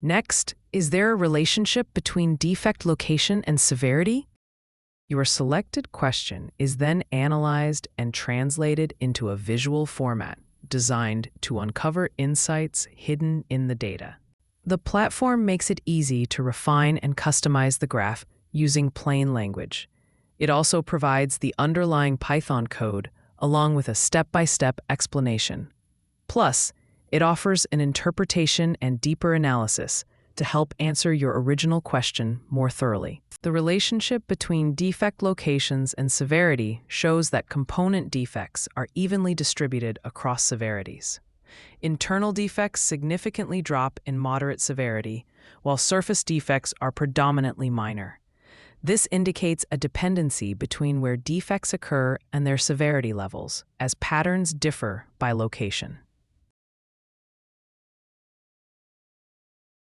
Next, is there a relationship between defect location and severity? Your selected question is then analyzed and translated into a visual format designed to uncover insights hidden in the data. The platform makes it easy to refine and customize the graph using plain language. It also provides the underlying Python code along with a step-by-step explanation. Plus, it offers an interpretation and deeper analysis to help answer your original question more thoroughly. The relationship between defect locations and severity shows that component defects are evenly distributed across severities. Internal defects significantly drop in moderate severity, while surface defects are predominantly minor. This indicates a dependency between where defects occur and their severity levels, as patterns differ by location.